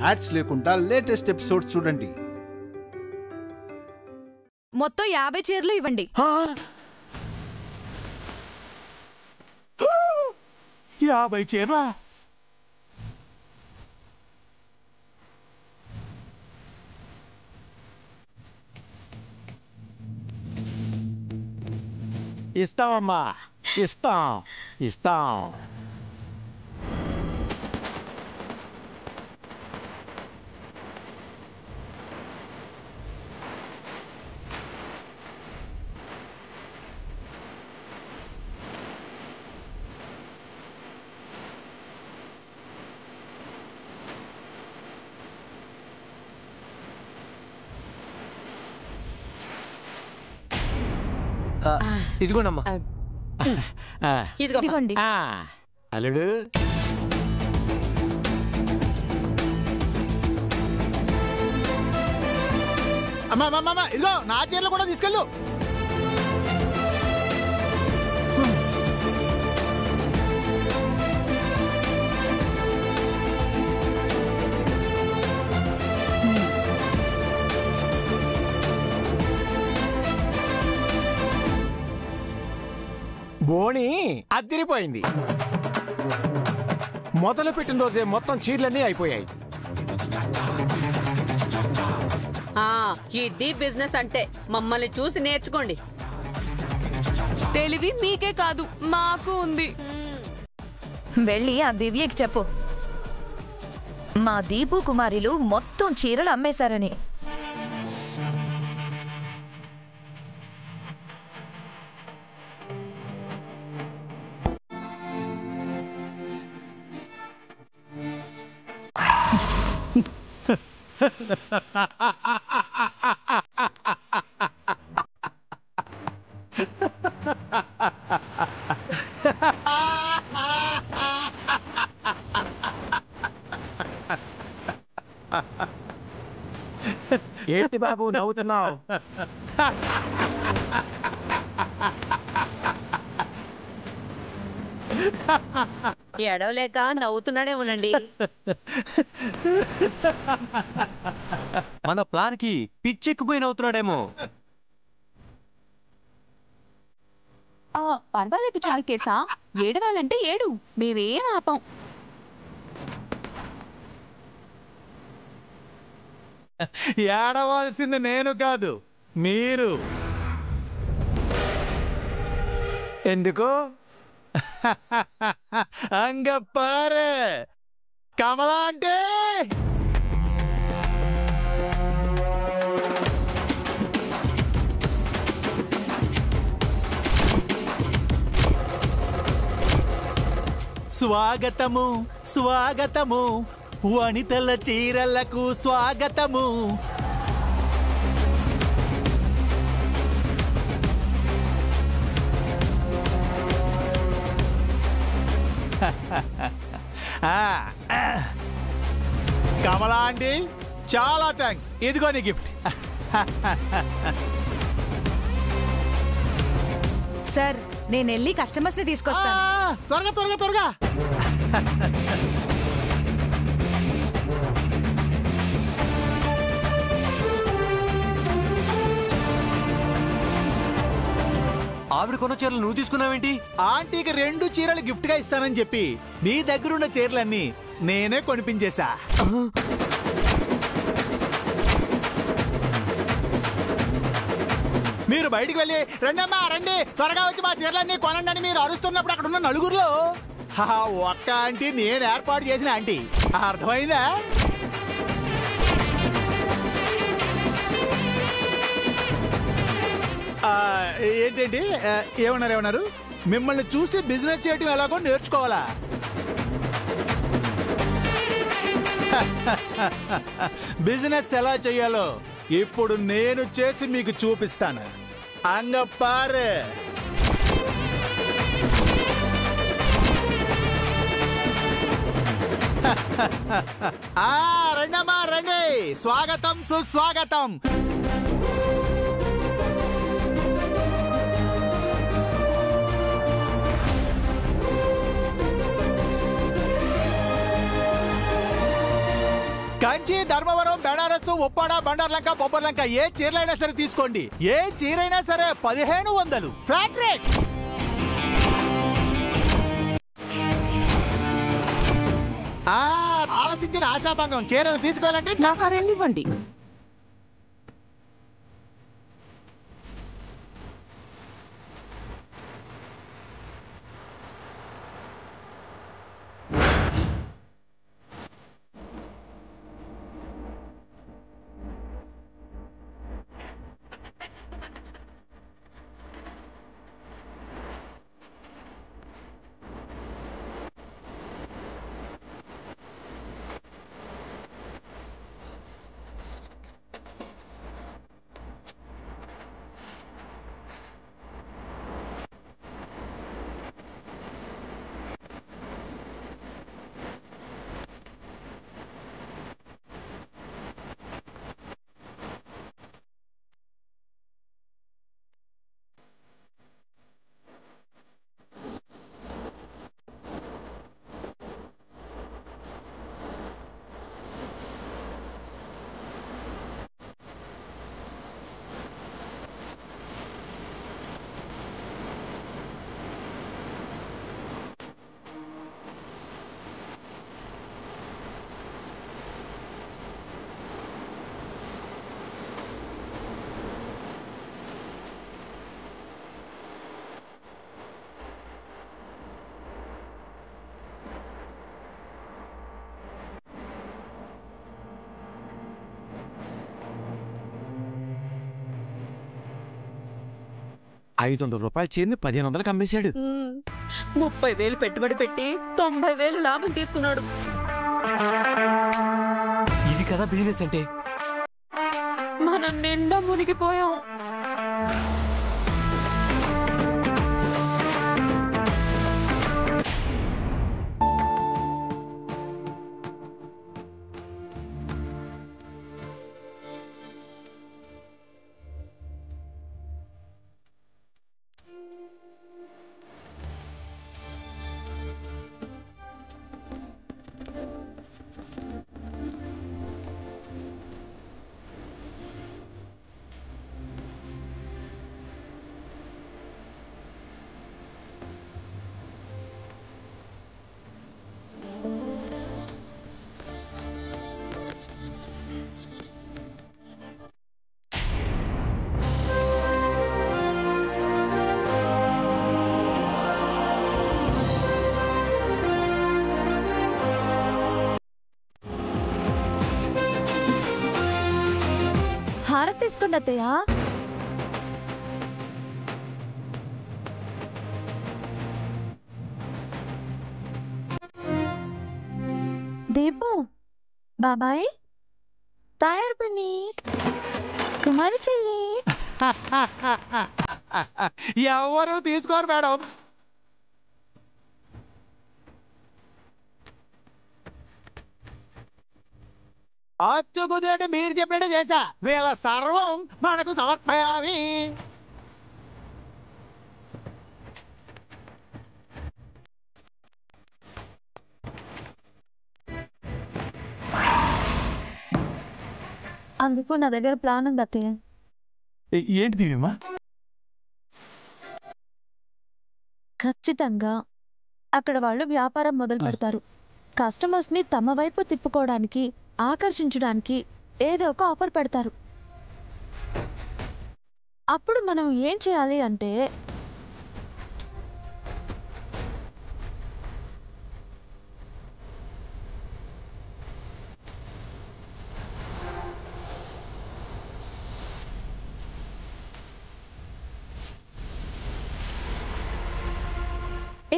Ads లేకుండా latest episode చూడండి. మొత్తం 50 చీరలు ఇవ్వండి. 50 చీరలా? ఇస్తామమ్మా, ఇస్తాం. ఇదిగోనమ్మా. ఇదిగోండి. అల్లుడు, అమ్మా ఇదిగో నా చీరలు కూడా తీసుకెళ్ళు. బోణి అదిరిపోయింది. మొదలు పెట్టిన రోజే మొత్తం చీరలన్నీ అయిపోయాయి. ఇది బిజినెస్ అంటే. మమ్మల్ని చూసి నేర్చుకోండి. తెలివి మీకే కాదు మాకు ఉంది. వెళ్ళి ఆ దివ్యకి చెప్పు, మా దీపు కుమారిలు మొత్తం చీరలు అమ్మేశారని. ఏంటి బాబు నవ్వుతున్నావు? ఎడవలేక నవ్వుతున్నాడే ఉండండి. మన ప్లాన్ కి పిచ్చెక్కిపోయి నవ్వుతున్నాడేమో. పర్వాలేదు చాలు కేసా, ఏడవాలంటే ఏడు, మేమేం ఆపం. ఏడవలసింది నేను కాదు, మీరు. ఎందుకు? అంగపారు కమలా అంటే స్వాగతము స్వాగతము, వనితల చీరలకు స్వాగతము. కమలా ఆంటీ చాలా థ్యాంక్స్. ఇదిగో నీ గిఫ్ట్. సార్ నేను వెళ్ళి కస్టమర్స్ ని తీసుకొస్తాను. త్వరగా త్వరగా త్వరగా. ఆవిడ కొన్న చీరలు నువ్వు తీసుకున్నావేంటి? ఆంటీకి 2 చీరలు గిఫ్ట్ గా ఇస్తానని చెప్పి నీ దగ్గరున్న చీరలన్నీ నేనే కొనిపించేశా. మీరు బయటికి వెళ్ళి రండమ్మా రండి, త్వరగా వచ్చి మా చీరలన్నీ కొనండి అని మీరు అరుస్తున్నప్పుడు అక్కడ ఉన్న నలుగురిలో ఒక్క ఆంటీ నేను ఏర్పాటు చేసిన ఆంటీ. అర్థమైందా? ఏంటండి ఏమన్నారు? మిమ్మల్ని చూసి బిజినెస్ చేయడం ఎలాగో నేర్చుకోవాలా? బిజినెస్ ఎలా చేయాలో ఇప్పుడు నేను చేసి మీకు చూపిస్తాను. అంగపారు. రండమ్మా రండి, స్వాగతం సుస్వాగతం. కంచి, ధర్మవరం, బెనారస్, ఉప్పాడ, బండార్లంక, బొబ్బర్లంక ఏ చీరలైనా సరే తీసుకోండి. ఏ చీరైనా సరే 1500 ఫ్లాట్ రేట్. ఆలసించిన ఆశాభంగం. చీరలు తీసుకోవాలంటే నాకు ఆ 2 ఇవ్వండి. రూపాయల చీరని 1500 అమ్మేశాడు. 30,000 పెట్టుబడి పెట్టి 90,000 లాభం తీసుకున్నాడు. ఇది కదా బిజినెస్ అంటే. మనం నిండా మునిగిపోయాం. హారతి తీసుకోండి అత్తయ్య. దీపు బాబాయ్ తయారు పిన్ని కుమారి చెల్లి. ఎవరు తీసుకోరు మేడం. అచ్చుకుదేంటి మీరు చెప్పినట్టే చేశా. వీళ్ళ సర్వం మనకు సమర్పయామి. అందుకు నా దగ్గర ప్లాన్ ఉంది అత్తయ్య. ఏంటి దివ్యమ్మా? ఖచ్చితంగా అక్కడ వాళ్ళు వ్యాపారం మొదలు పెడతారు. కస్టమర్స్ ని తమ వైపు తిప్పుకోవడానికి, ఆకర్షించడానికి ఏదో ఒక ఆఫర్ పెడతారు. అప్పుడు మనం ఏం చేయాలి అంటే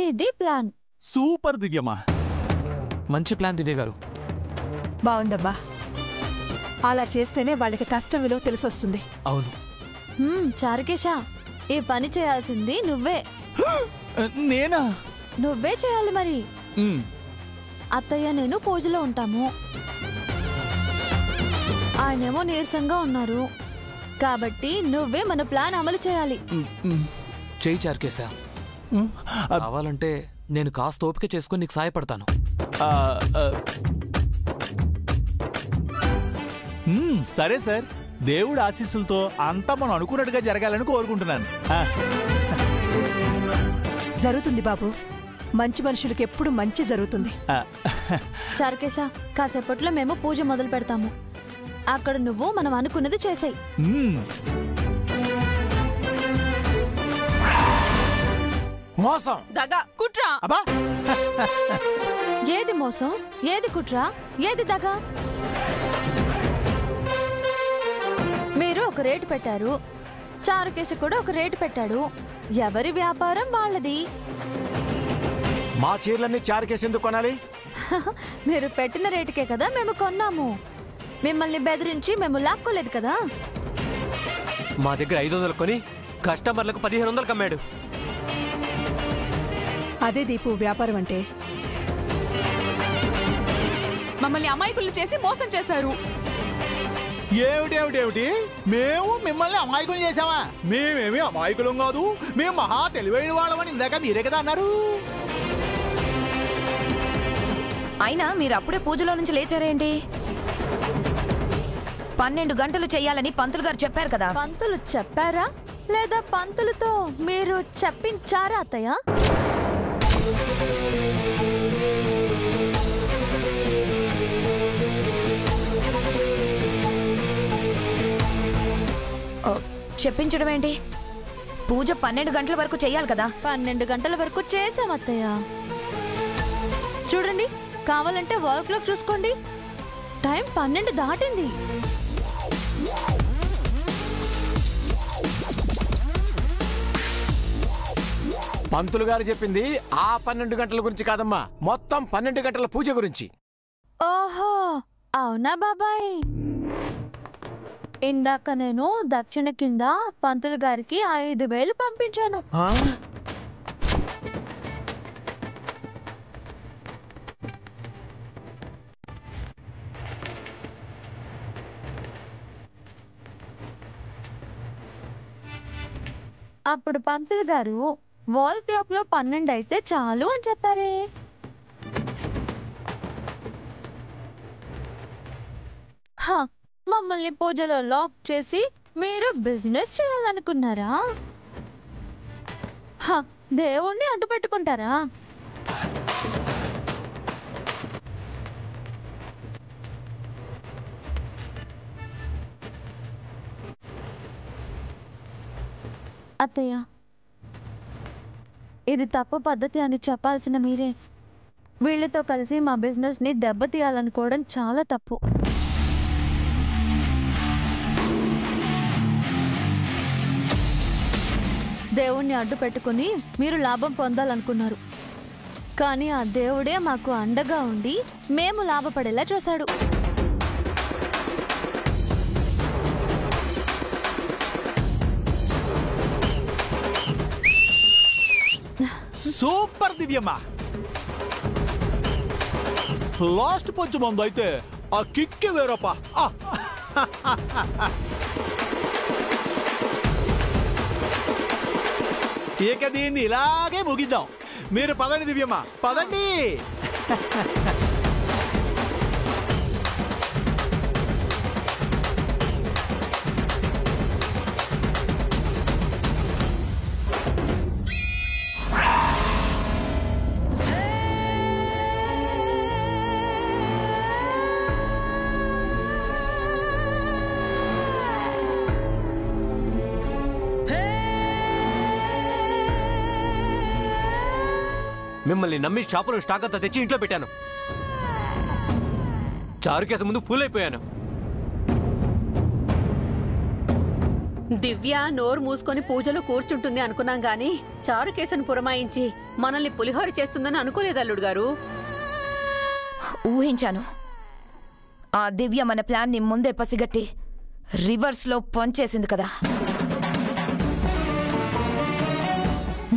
ఇది ప్లాన్. సూపర్ దివ్యమ్మా. మంచి ప్లాన్ దివ్య గారు. బాగుందమ్మా. అలా చేస్తేనే వాళ్ళకి కష్టం విలువ తెలిసొస్తుంది. అవును. చారుకేశ, ఈ పని చేయాల్సింది నువ్వే. నేనా? నువ్వే చేయాలి మరి. అత్తయ్య నేను పూజలో ఉంటాము. ఆయనేమో నీరసంగా ఉన్నారు కాబట్టి నువ్వే మన ప్లాన్ అమలు చేయాలి. చెయ్యి చారుకేశా. కావాలంటే నేను కాస్త ఓపిక చేసుకుని నీకు సాయపడతాను. సరే సార్, దేవుడి ఆశీస్సులతో అంతా మనం అనుకున్నట్టుగా జరగాలని కోరుకుంటున్నాను. జరుగుతుంది బాబు. మంచి మనుషులకి ఎప్పుడు మంచి జరుగుతుంది. చారుకేశ, కాసేపట్లో మేము పూజ మొదలు పెడతాము. అక్కడ నువ్వు మనం అనుకున్నది చేసేయి. మోసం, దగా, కుట్ర. అబ్బా ఏది మోసం, ఏది కుట్ర, ఏది దగా? మీరు ఒక రేటు పెట్టారు, చారుకేశ కూడా ఒక రేటు పెట్టాడు. ఎవరి వ్యాపారం వాళ్ళది. మా చీరలన్నీ చారుకేసి ఎందుకు కొనాలి? మీరు పెట్టిన రేటుకే కదా మేము కొన్నాము. మిమ్మల్ని బెదిరించి మేము లాక్కోలేదు కదా. మా దగ్గర 500 కొని కస్టమర్లకు 1500 కమ్మాడు. అదే దీపు వ్యాపారం అంటే. మమ్మల్ని అమాయకులు చేసి మోసం చేశారు. ఏమిటేమిటేమిటి? మేము మిమ్మల్ని అమాయకులు చేసామా? మేమేమి అమాయకులం కాదు, మేము మహా తెలివైన వాళ్ళమని ఇందాక మీరే కదా అన్నారు. అయినా మీరు అప్పుడే పూజలో నుంచి లేచారేంటి? 12 గంటలు చెయ్యాలని పంతులు గారు చెప్పారు కదా. పంతులు చెప్పారా లేదా పంతులతో మీరు చెప్పించారా అత్తయ్య? చెప్పించడం ఏంటి? పూజ 12 గంటల వరకు చెయ్యాలి కదా. 12 గంటల వరకు చేసాం అత్తయ్య. చూడండి, కావాలంటే వాల్ క్లాక్ చూసుకోండి, టైం 12 దాటింది. పంతులు గారు చెప్పింది ఆ 12 గంటల గురించి కాదమ్మా, మొత్తం 12 గంటల పూజ గురించి. ఓహో, అవునా బాబాయ్? ఇందాక నేను దక్షిణ కింద పంతులు గారికి 5000 పంపించాను. అప్పుడు పంతులు గారు వాల్ క్లాక్ లో 12 అయితే చాలు అని చెప్పారే. మమ్మల్ని పూజలో లాక్ చేసి మీరు బిజినెస్ చేయాలనుకున్నారా? దేవుణ్ణి అడ్డు పెట్టుకుంటారా? అత్తయ్య, ఇది తప్పు పద్ధతి అని చెప్పాల్సిన మీరే వీళ్ళతో కలిసి మా బిజినెస్ ని దెబ్బతీయాలనుకోవడం చాలా తప్పు. దేవుణ్ణి అడ్డు పెట్టుకుని మీరు లాభం పొందాలనుకున్నారు, కానీ ఆ దేవుడే మాకు అండగా ఉండి మేము లాభపడేలా చూశాడు. సూపర్ దివ్యమ్మా, లాస్ట్ పంచు మందు అయితే ఆ కిక్కే వేరప్ప. ఇక దీన్ని ఇలాగే ముగిద్దాం. మీరు పదండి దివ్యమ్మా, పదండి. మిమ్మల్ని నమ్మి షాపులో స్టాక్ అంతా తెచ్చి ఇంట్లో పెట్టాను. చారుకేస ముందు ఫుల్ అయిపోయాను. దివ్య నోరు మూసుకొని పూజలో కూర్చుంటుంది అనుకున్నాం గాని చారుకేసను పురమాయించి మనల్ని పులిహోర చేస్తుందని అనుకోలేదు అల్లుడు గారు. ఊహించాను. ఆ దివ్య మన ప్లాన్ ని ముందే పసిగట్టి రివర్స్ లో పంచేసింది కదా.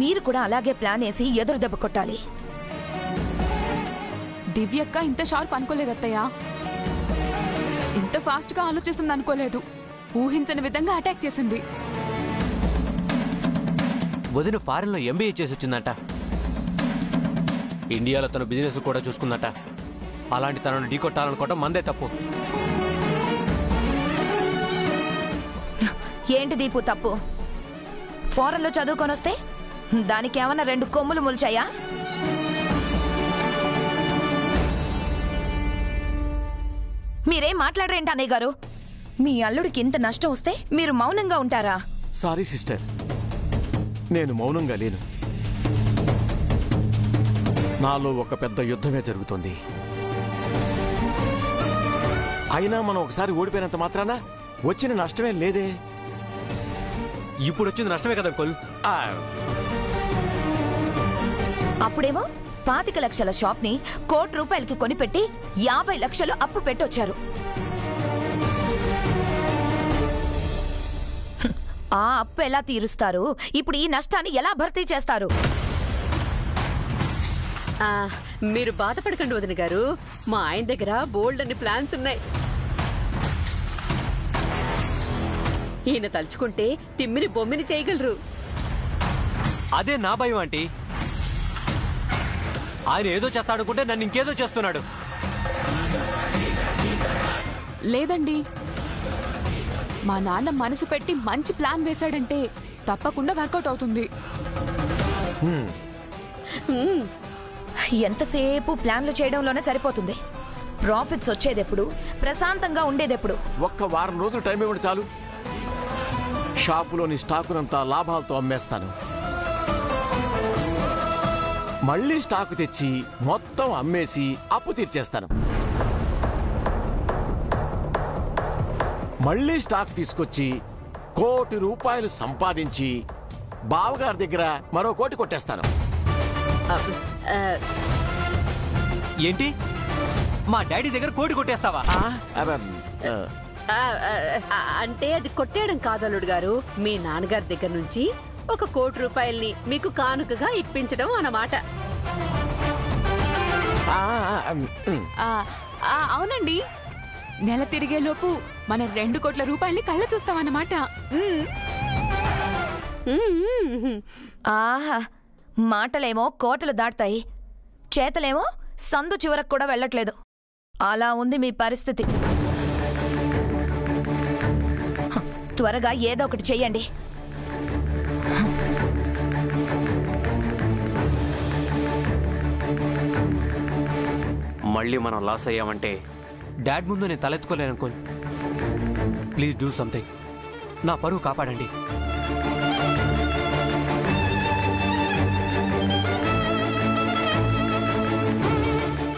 మీరు కూడా అలాగే ప్లాన్ వేసి ఎదురు దెబ్బ కొట్టాలి. దివ్యక్క ఇంత షార్ప్ అనుకోలేదు అత్తయ్య. ఇంత ఫాస్ట్ గా ఆలోచిస్తుంది అనుకోలేదు. ఊహించని విధంగా అటాక్ చేసింది. వదిన ఫారెన్ లో MBA చేసి వచ్చిందట. ఇండియాలో తన బిజినెస్ కూడా చూసుకుందట. అలాంటి తనను ఢీకొట్టాలనుకోవడం మందే తప్పు. ఏంటి దీపు తప్పు? ఫారెన్లో చదువుకొనొస్తే దానికి ఏమన్నా 2 కొమ్ములు ముల్చాయా? మీరేం మాట్లాడరేంటి అన్నయ్య గారు? మీ అల్లుడికి ఇంత నష్టం వస్తే మీరు మౌనంగా ఉంటారా? సారీ సిస్టర్, నేను మౌనంగా లేను. నాలో ఒక పెద్ద యుద్ధమే జరుగుతుంది. అయినా మనం ఒకసారి ఓడిపోయినంత మాత్రాన వచ్చిన నష్టమే లేదే. ఇప్పుడు వచ్చింది నష్టమే కదా అంకుల్. అప్పుడేమో 25 లక్షల షాప్ ని ₹1 కోటి కొనిపెట్టి 50 లక్షలు అప్పు పెట్టొచ్చారు. ఆ అప్పు ఎలా తీరుస్తారు? ఇప్పుడు ఈ నష్టాన్ని ఎలా భర్తీ చేస్తారు? మీరు బాధపడకండి వదిన గారు, మా ఆయన దగ్గర బోల్డ్ అన్ని ప్లాన్స్ ఉన్నాయి. ఈయన తలుచుకుంటే తిమ్మిని బొమ్మిని చేయగలరు. అదే నా భయం ఆంటీ. ఆయన ఏదో చేస్తాడనుకుంటే నన్ను ఇంకేదో చేస్తున్నాడు. లేదండి, మా నాన్న మనసు పెట్టి మంచి ప్లాన్ వేశాడంటే తప్పకుండా వర్కౌట్ అవుతుంది. ఎంతసేపు ప్లాన్లు చేయడంలోనే సరిపోతుంది. ప్రాఫిట్స్ వచ్చేదెప్పుడు, ప్రశాంతంగా ఉండేదెప్పుడు? ఒక్క వారం రోజులు టైం ఇవ్వండి చాలు. షాపులోని స్టాకునంతా లాభాలతో అమ్మేస్తాను. మళ్ళీ స్టాకు తెచ్చి మొత్తం అమ్మేసి అప్పు తీర్చేస్తాను. మళ్ళీ స్టాక్ తీసుకొచ్చి ₹1 కోటి సంపాదించి బావగారి దగ్గర మరో ₹1 కోటి కొట్టేస్తాను. ఏంటి, మా డాడీ దగ్గర ₹1 కోటి కొట్టేస్తావా? అంటే అది కొట్టేయడం కాదలుడు గారు, మీ నాన్నగారి దగ్గర నుంచి ₹1 కోటి మీకు కానుకగా ఇప్పించడం అన్నమాట. అవునండి, నెల తిరిగేలోపు మన ₹2 కోట్ల కళ్ళ చూస్తామన్నమాట. ఆహా, మాటలేమో కోటలు దాటుతాయి, చేతలేమో సందు చివరకు కూడా వెళ్ళట్లేదు. అలా ఉంది మీ పరిస్థితి. త్వరగా ఏదో ఒకటి చెయ్యండి. మళ్ళీ మనం లాస్ అయ్యామంటే డాడ్ ముందు నేను తలెత్తుకోలేను అంకుల్. Please do something. నా పరువు కాపాడండి.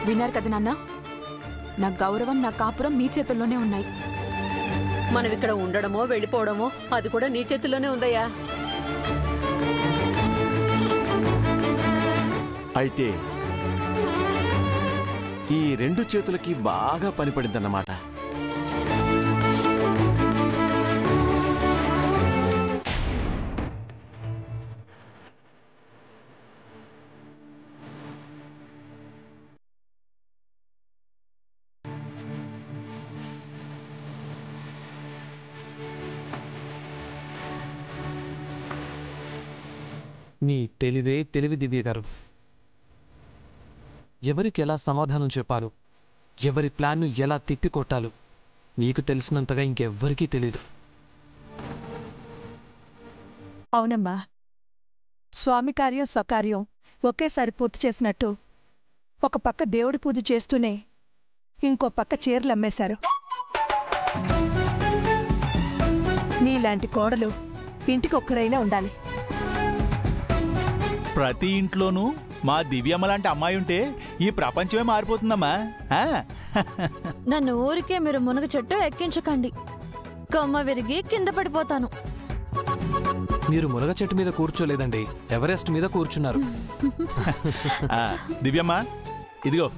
విన్నారు కదా నాన్న, నా గౌరవం, నా కాపురం మీ చేతుల్లోనే ఉన్నాయి. మనం ఇక్కడ ఉండడమో వెళ్ళిపోవడమో అది కూడా నీ చేతుల్లోనే ఉందయ్యా. అయితే ఈ 2 చేతులకి బాగా పనిపడిందన్నమాట. నీ తెలివే తెలివి దివ్య గారు. ఎవరికి ఎలా సమాధానం చెప్పాలి, ఎవరి ప్లాన్ను ఎలా తిప్పికొట్టాలో నీకు తెలిసినంతగా ఇంకెవ్వరికీ తెలీదు. అవునమ్మా, స్వామి కార్యం స్వకార్యం ఒకేసారి పూర్తి చేసినట్టు ఒక పక్క దేవుడి పూజ చేస్తూనే ఇంకో పక్క చీరలు అమ్మేశారు. నీలాంటి కోడలు ఇంటికొక్కరైనా ఉండాలి. ప్రతి ఇంట్లోనూ మా దివ్యమ్మ లాంటి అమ్మాయి ఉంటే ఈ ప్రపంచమే మారిపోతుందమ్మా. నన్ను ఊరికే మీరు మునగ చెట్టు ఎక్కించకండి, కొమ్మ విరిగి కింద పడిపోతాను. మీరు మునగ చెట్టు మీద కూర్చోలేదండి, ఎవరెస్ట్ మీద కూర్చున్నారు. దివ్యమ్మ, ఇదిగో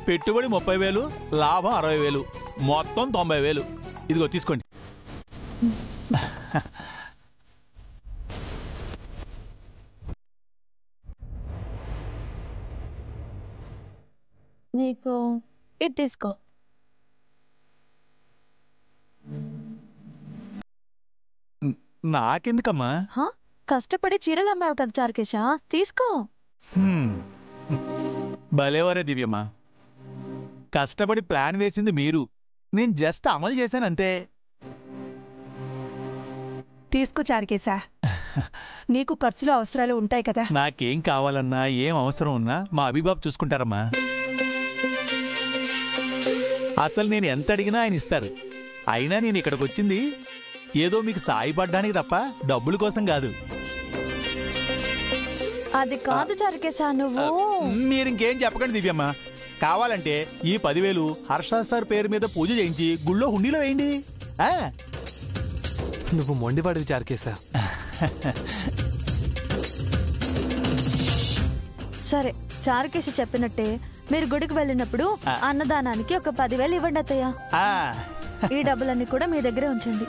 పెట్టుబడి 30,000, లాభం 60,000, మొత్తం 90,000. ఇదిగో తీసుకోండి. నీకు ఇది తీసుకో. నాకెందుకమ్మా? కష్టపడి చీరలు అమ్మావు కదా చారుకేశా, తీసుకో. భలేవరే దివ్యమ్మ, కష్టపడి ప్లాన్ వేసింది మీరు, నేను జస్ట్ అమలు చేశాను అంతే. తీసుకో చారుకేశా. నీకు ఖర్చులు అవసరాలు ఉంటాయి కదా. నాకేం కావాలన్నా ఏం అవసరం ఉన్నా మా అభిబాబు చూసుకుంటారమ్మా. అసలు నేను ఎంత అడిగినా ఆయన ఇస్తారు. అయినా నేను ఇక్కడికి వచ్చింది ఏదో మీకు సాయపడ్డానికి తప్ప డబ్బుల కోసం కాదు. అది కాదు చారుకేశా, నువ్వు మీరింకేం చెప్పకండి దివ్యమ్మ. కావాలంటే ఈ 10,000 హర్ష సార్ పేరు మీద పూజ చేయించి గుళ్ళో హుండీలో వేయండి. నువ్వు మొండివాడివి చారుకేశా. సరే, చారుకేశ చెప్పినట్టే మీరు గుడికి వెళ్ళినప్పుడు అన్నదానానికి ఒక 10,000 ఇవ్వండి అత్తయ్య. ఈ డబ్బులన్నీ కూడా మీ దగ్గరే ఉంచండి.